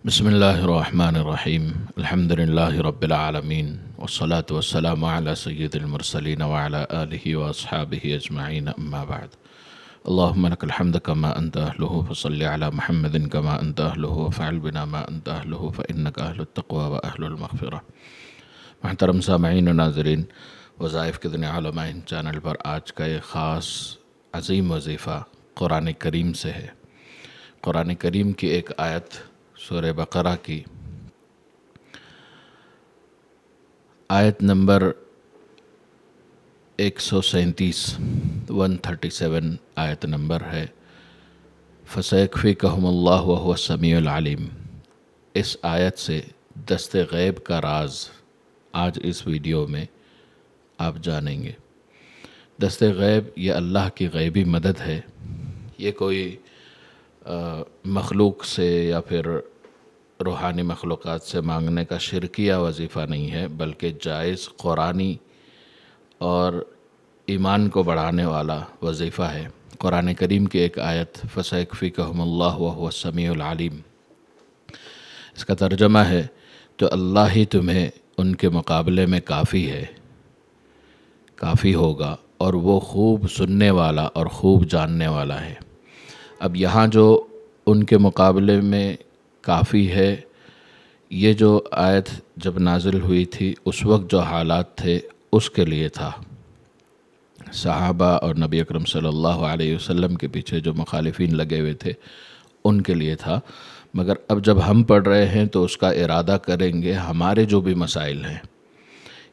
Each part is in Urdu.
بسم اللہ الرحمن الرحیم الحمد للہ رب العالمین والصلاة والسلام علی سید المرسلین وعلی آلہ واصحابہ اجمعین اما بعد اللہم لک الحمد کما انت اہلہ فصلی علی محمد کما انت اہلہ وفعل بنا ما انت اہلہ فانک اہل التقوی و اہل المغفرہ۔ محترم سامعین و ناظرین، وظائف کے دنیا علمائن چینل پر آج کا ایک خاص عظیم وظیفہ قرآن کریم سے ہے۔ قرآن کریم کی ایک آیت سورہ بقرہ کی آیت نمبر 137 137 آیت نمبر ہے، فَسَيَكْفِيكَهُمُ اللَّهُ وَهُوَ السَّمِيعُ الْعَلِيمُ۔ اس آیت سے دست غیب کا راز آج اس ویڈیو میں آپ جانیں گے۔ دست غیب یہ اللہ کی غیبی مدد ہے، یہ کوئی مخلوق سے یا پھر روحانی مخلوقات سے مانگنے کا شرکیہ وظیفہ نہیں ہے، بلکہ جائز قرآنی اور ایمان کو بڑھانے والا وظیفہ ہے۔ قرآن کریم کی ایک آیت فَسَيَكْفِيكَهُمُ اللَّهُ وَهُوَ السَّمِيعُ الْعَلِيمُ، اس کا ترجمہ ہے تو اللہ ہی تمہیں ان کے مقابلے میں کافی ہے، کافی ہوگا، اور وہ خوب سننے والا اور خوب جاننے والا ہے۔ اب یہاں جو ان کے مقابلے میں کافی ہے، یہ جو آیت جب نازل ہوئی تھی اس وقت جو حالات تھے اس کے لیے تھا، صحابہ اور نبی اکرم صلی اللہ علیہ وسلم کے پیچھے جو مخالفین لگے ہوئے تھے ان کے لیے تھا، مگر اب جب ہم پڑھ رہے ہیں تو اس کا ارادہ کریں گے ہمارے جو بھی مسائل ہیں۔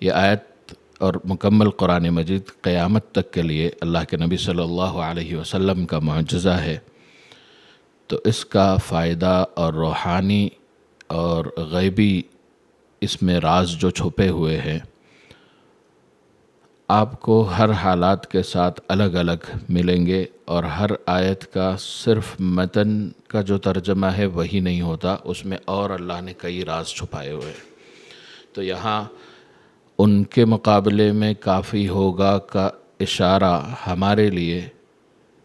یہ آیت اور مکمل قرآن مجید قیامت تک کے لیے اللہ کے نبی صلی اللہ علیہ وسلم کا معجزہ ہے، تو اس کا فائدہ اور روحانی اور غیبی اس میں راز جو چھپے ہوئے ہیں آپ کو ہر حالات کے ساتھ الگ الگ ملیں گے، اور ہر آیت کا صرف متن کا جو ترجمہ ہے وہی نہیں ہوتا، اس میں اور اللہ نے کئی راز چھپائے ہوئے ہیں۔ تو یہاں ان کے مقابلے میں کافی ہوگا کا اشارہ ہمارے لیے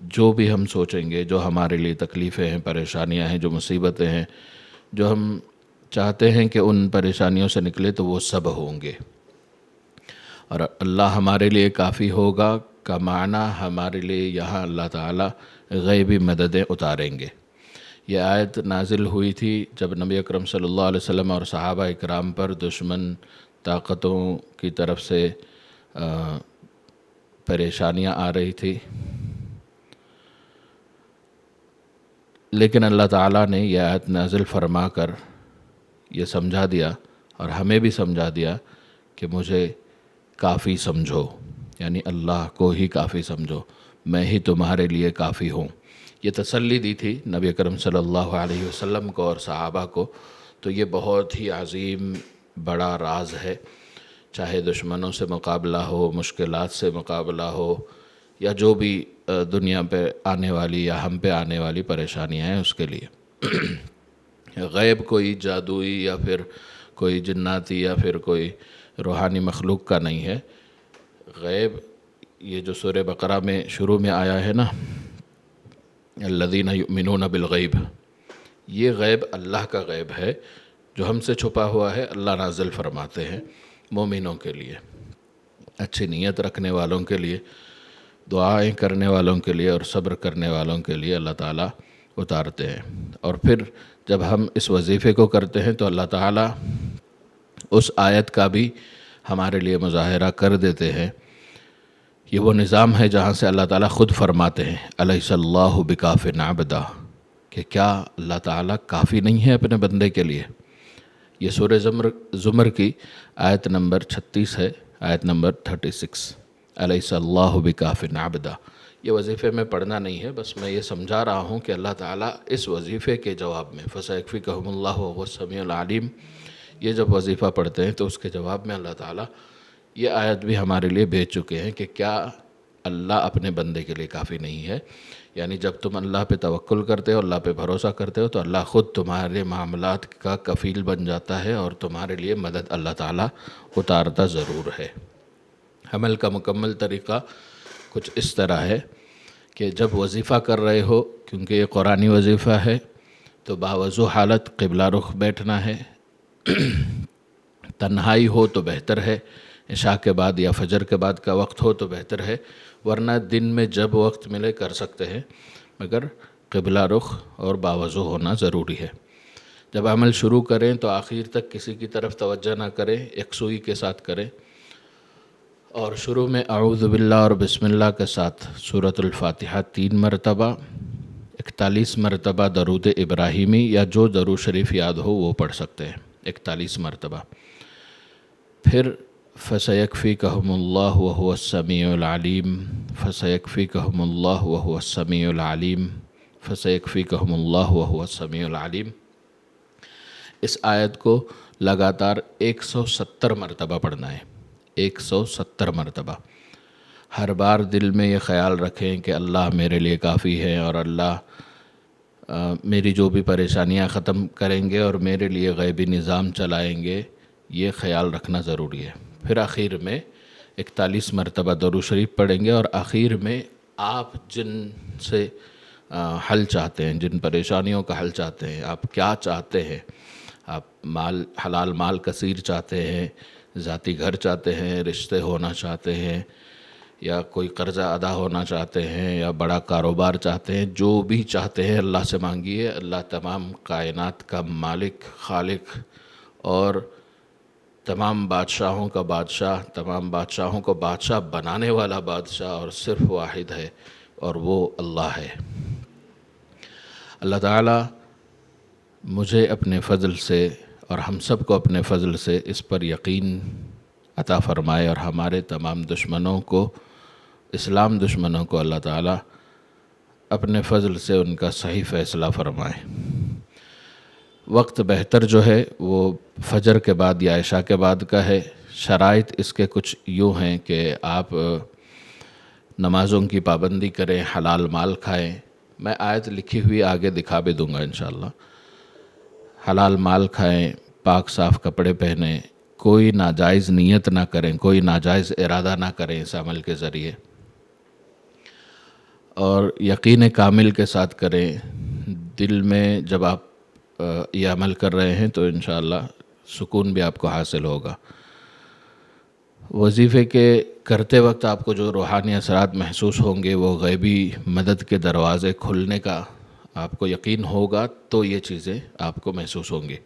جو بھی ہم سوچیں گے، جو ہمارے لیے تکلیفیں ہیں، پریشانیاں ہیں، جو مصیبتیں ہیں، جو ہم چاہتے ہیں کہ ان پریشانیوں سے نکلے، تو وہ سب ہوں گے۔ اور اللہ ہمارے لیے کافی ہوگا کا معنی ہمارے لیے یہاں اللہ تعالیٰ غیبی مددیں اتاریں گے۔ یہ آیت نازل ہوئی تھی جب نبی اکرم صلی اللہ علیہ وسلم اور صحابہ اکرام پر دشمن طاقتوں کی طرف سے پریشانیاں آ رہی تھی، لیکن اللہ تعالیٰ نے یہ آیت نازل فرما کر یہ سمجھا دیا اور ہمیں بھی سمجھا دیا کہ مجھے کافی سمجھو، یعنی اللہ کو ہی کافی سمجھو، میں ہی تمہارے لیے کافی ہوں۔ یہ تسلی دی تھی نبی اکرم صلی اللہ علیہ وسلم کو اور صحابہ کو، تو یہ بہت ہی عظیم بڑا راز ہے، چاہے دشمنوں سے مقابلہ ہو، مشکلات سے مقابلہ ہو، یا جو بھی دنیا پہ آنے والی یا ہم پہ آنے والی پریشانیاں ہیں اس کے لیے۔ غیب کوئی جادوئی یا پھر کوئی جناتی یا پھر کوئی روحانی مخلوق کا نہیں ہے۔ غیب یہ جو سورہ بقرہ میں شروع میں آیا ہے نا، الذین یؤمنون بالغیب، یہ غیب اللہ کا غیب ہے جو ہم سے چھپا ہوا ہے، اللہ نازل فرماتے ہیں مومنوں کے لیے، اچھی نیت رکھنے والوں کے لیے، دعائیں کرنے والوں کے لیے اور صبر کرنے والوں کے لیے اللہ تعالیٰ اتارتے ہیں۔ اور پھر جب ہم اس وظیفے کو کرتے ہیں تو اللہ تعالیٰ اس آیت کا بھی ہمارے لیے مظاہرہ کر دیتے ہیں۔ یہ وہ نظام ہے جہاں سے اللہ تعالیٰ خود فرماتے ہیں الیس اللہ بکاف عبدہ، کہ کیا اللہ تعالیٰ کافی نہیں ہے اپنے بندے کے لیے۔ یہ سورہ زمر کی آیت نمبر 36 ہے، آیت نمبر 36، الیس اللہ بکاف عبدہ۔ یہ وظیفے میں پڑھنا نہیں ہے، بس میں یہ سمجھا رہا ہوں کہ اللہ تعالیٰ اس وظیفے کے جواب میں فَسَيَكْفِيكَهُمُ اللَّهُ وَهُوَ السَّمِيعُ الْعَلِيمُ، یہ جب وظیفہ پڑھتے ہیں تو اس کے جواب میں اللہ تعالیٰ یہ آیت بھی ہمارے لیے بھیج چکے ہیں کہ کیا اللہ اپنے بندے کے لیے کافی نہیں ہے۔ یعنی جب تم اللہ پہ توکل کرتے ہو، اللہ پہ بھروسہ کرتے ہو، تو اللہ خود تمہارے معاملات کا کفیل بن جاتا ہے اور تمہارے لیے مدد اللہ تعالیٰ اتارتا ضرور ہے۔ عمل کا مکمل طریقہ کچھ اس طرح ہے کہ جب وظیفہ کر رہے ہو، کیونکہ یہ قرآنی وظیفہ ہے، تو باوضو حالت قبلہ رخ بیٹھنا ہے، تنہائی ہو تو بہتر ہے، عشاء کے بعد یا فجر کے بعد کا وقت ہو تو بہتر ہے، ورنہ دن میں جب وقت ملے کر سکتے ہیں، مگر قبلہ رخ اور باوضو ہونا ضروری ہے۔ جب عمل شروع کریں تو آخر تک کسی کی طرف توجہ نہ کریں، یکسوئی کے ساتھ کریں، اور شروع میں اعوذ باللہ اور بسم اللہ کے ساتھ سورۃ الفاتحہ 3 مرتبہ، 41 مرتبہ درود ابراہیمی یا جو درود شریف یاد ہو وہ پڑھ سکتے ہیں 41 مرتبہ۔ پھر فَسَيَكْفِيكَهُمُ اللَّهُ وَهُوَ السَّمِيعُ الْعَلِيمُ فَسَيَكْفِيكَهُمُ اللَّهُ وَهُوَ السَّمِيعُ الْعَلِيمُ فَسَيَكْفِيكَهُمُ اللَّهُ وَهُوَ السَّمِيعُ الْعَلِيمُ۔ اس آیت کو لگاتار 170 مرتبہ پڑھنا ہے، 170 مرتبہ۔ ہر بار دل میں یہ خیال رکھیں کہ اللہ میرے لیے کافی ہے، اور اللہ میری جو بھی پریشانیاں ختم کریں گے اور میرے لیے غیبی نظام چلائیں گے، یہ خیال رکھنا ضروری ہے۔ پھر آخر میں 41 مرتبہ درود شریف پڑھیں گے، اور آخر میں آپ جن سے حل چاہتے ہیں، جن پریشانیوں کا حل چاہتے ہیں، آپ کیا چاہتے ہیں، آپ حلال مال کثیر چاہتے ہیں، ذاتی گھر چاہتے ہیں، رشتے ہونا چاہتے ہیں، یا کوئی قرضہ ادا ہونا چاہتے ہیں، یا بڑا کاروبار چاہتے ہیں، جو بھی چاہتے ہیں اللہ سے مانگیے۔ اللہ تمام کائنات کا مالک، خالق اور تمام بادشاہوں کا بادشاہ، تمام بادشاہوں کو بادشاہ بنانے والا بادشاہ اور صرف واحد ہے، اور وہ اللہ ہے۔ اللہ تعالیٰ مجھے اپنے فضل سے اور ہم سب کو اپنے فضل سے اس پر یقین عطا فرمائے، اور ہمارے تمام دشمنوں کو، اسلام دشمنوں کو اللہ تعالیٰ اپنے فضل سے ان کا صحیح فیصلہ فرمائے۔ وقت بہتر جو ہے وہ فجر کے بعد یا عشاء کے بعد کا ہے۔ شرائط اس کے کچھ یوں ہیں کہ آپ نمازوں کی پابندی کریں، حلال مال کھائیں۔ میں آیت لکھی ہوئی آگے دکھا بھی دوں گا انشاءاللہ۔ حلال مال کھائیں، پاک صاف کپڑے پہنیں، کوئی ناجائز نیت نہ کریں، کوئی ناجائز ارادہ نہ کریں اس عمل کے ذریعے، اور یقین کامل کے ساتھ کریں۔ دل میں جب آپ یہ عمل کر رہے ہیں تو انشاءاللہ سکون بھی آپ کو حاصل ہوگا۔ وظیفے کے کرتے وقت آپ کو جو روحانی اثرات محسوس ہوں گے، وہ غیبی مدد کے دروازے کھلنے کا آپ کو یقین ہوگا، تو یہ چیزیں آپ کو محسوس ہوں گی۔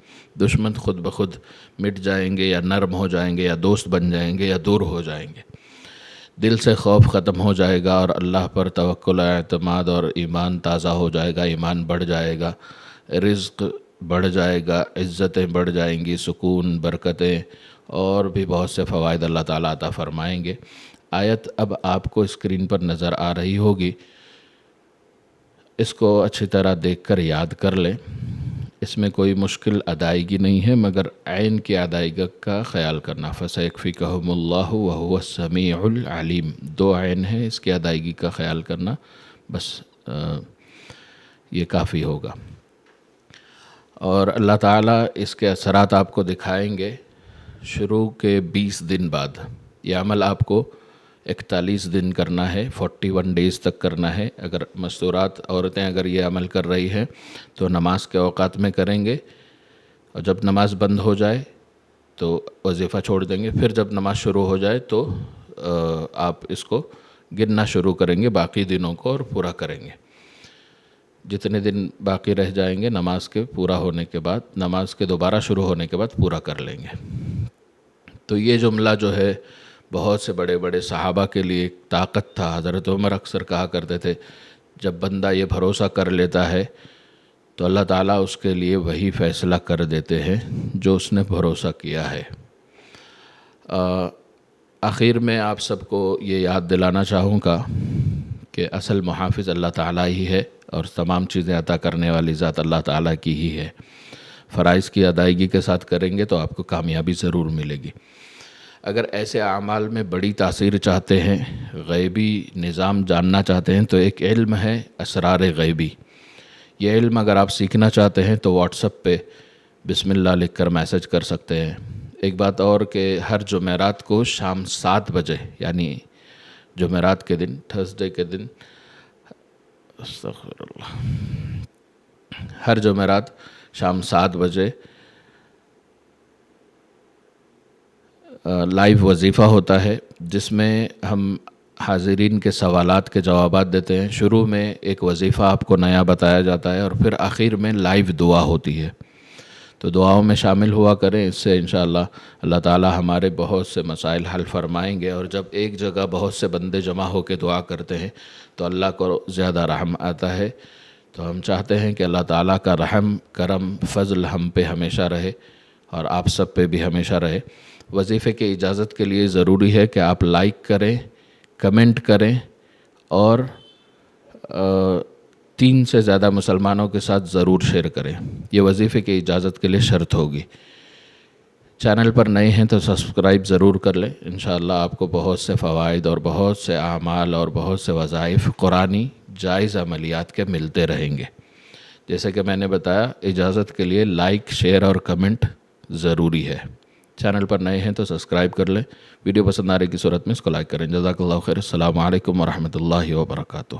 دشمن خود بخود مٹ جائیں گے، یا نرم ہو جائیں گے، یا دوست بن جائیں گے، یا دور ہو جائیں گے۔ دل سے خوف ختم ہو جائے گا، اور اللہ پر توکل، اعتماد اور ایمان تازہ ہو جائے گا، ایمان بڑھ جائے گا، رزق بڑھ جائے گا، عزتیں بڑھ جائیں گی، سکون، برکتیں اور بھی بہت سے فوائد اللہ تعالیٰ عطا فرمائیں گے۔ آیت اب آپ کو اسکرین پر نظر آ رہی ہوگی، اس کو اچھی طرح دیکھ کر یاد کر لیں۔ اس میں کوئی مشکل ادائیگی نہیں ہے، مگر عین کی ادائیگی کا خیال کرنا۔ فَسَيَكْفِيكَهُمُ اللَّهُ وَهُوَ السَّمِيعُ الْعَلِيمُ، 2 عین ہے، اس کی ادائیگی کا خیال کرنا، بس یہ کافی ہوگا۔ اور اللہ تعالیٰ اس کے اثرات آپ کو دکھائیں گے شروع کے 20 دن بعد۔ یہ عمل آپ کو 41 دن کرنا ہے، 41 ڈیز تک کرنا ہے۔ اگر مستورات عورتیں اگر یہ عمل کر رہی ہیں تو نماز کے اوقات میں کریں گے، اور جب نماز بند ہو جائے تو وظیفہ چھوڑ دیں گے، پھر جب نماز شروع ہو جائے تو آپ اس کو گننا شروع کریں گے، باقی دنوں کو، اور پورا کریں گے۔ جتنے دن باقی رہ جائیں گے نماز کے پورا ہونے کے بعد، نماز کے دوبارہ شروع ہونے کے بعد پورا کر لیں گے۔ تو یہ جملہ جو ہے بہت سے بڑے بڑے صحابہ کے لیے ایک طاقت تھا۔ حضرت عمر اکثر کہا کرتے تھے، جب بندہ یہ بھروسہ کر لیتا ہے تو اللہ تعالیٰ اس کے لیے وہی فیصلہ کر دیتے ہیں جو اس نے بھروسہ کیا ہے۔ آخر میں آپ سب کو یہ یاد دلانا چاہوں گا کہ اصل محافظ اللہ تعالیٰ ہی ہے، اور تمام چیزیں عطا کرنے والی ذات اللہ تعالیٰ کی ہی ہے۔ فرائض کی ادائیگی کے ساتھ کریں گے تو آپ کو کامیابی ضرور ملے گی۔ اگر ایسے اعمال میں بڑی تاثیر چاہتے ہیں، غیبی نظام جاننا چاہتے ہیں، تو ایک علم ہے اسرار غیبی۔ یہ علم اگر آپ سیکھنا چاہتے ہیں تو واٹس ایپ پہ بسم اللہ لکھ کر میسج کر سکتے ہیں۔ ایک بات اور کہ ہر جمعرات کو شام 7 بجے، یعنی جمعرات کے دن، تھرسڈے کے دن، استغفر اللہ، ہر جمعرات شام 7 بجے لائیو وظیفہ ہوتا ہے، جس میں ہم حاضرین کے سوالات کے جوابات دیتے ہیں۔ شروع میں ایک وظیفہ آپ کو نیا بتایا جاتا ہے اور پھر آخر میں لائیو دعا ہوتی ہے، تو دعاؤں میں شامل ہوا کریں۔ اس سے انشاءاللہ اللہ تعالی ہمارے بہت سے مسائل حل فرمائیں گے، اور جب ایک جگہ بہت سے بندے جمع ہو کے دعا کرتے ہیں تو اللہ کو زیادہ رحم آتا ہے۔ تو ہم چاہتے ہیں کہ اللہ تعالیٰ کا رحم، کرم، فضل ہم پہ ہمیشہ رہے اور آپ سب پہ بھی ہمیشہ رہے۔ وظیفے کی اجازت کے لیے ضروری ہے کہ آپ لائک کریں، کمنٹ کریں، اور 3 سے زیادہ مسلمانوں کے ساتھ ضرور شیئر کریں۔ یہ وظیفے کی اجازت کے لیے شرط ہوگی۔ چینل پر نئے ہیں تو سبسکرائب ضرور کر لیں۔ انشاءاللہ آپ کو بہت سے فوائد اور بہت سے اعمال اور بہت سے وظائف قرآنی جائز عملیات کے ملتے رہیں گے۔ جیسے کہ میں نے بتایا، اجازت کے لیے لائک، شیئر اور کمنٹ ضروری ہے۔ چینل پر نئے ہیں تو سبسکرائب کر لیں۔ ویڈیو پسند آنے کی صورت میں اس کو لائک کریں۔ جزاک اللہ خیر۔ السلام علیکم ورحمۃ اللہ وبرکاتہ۔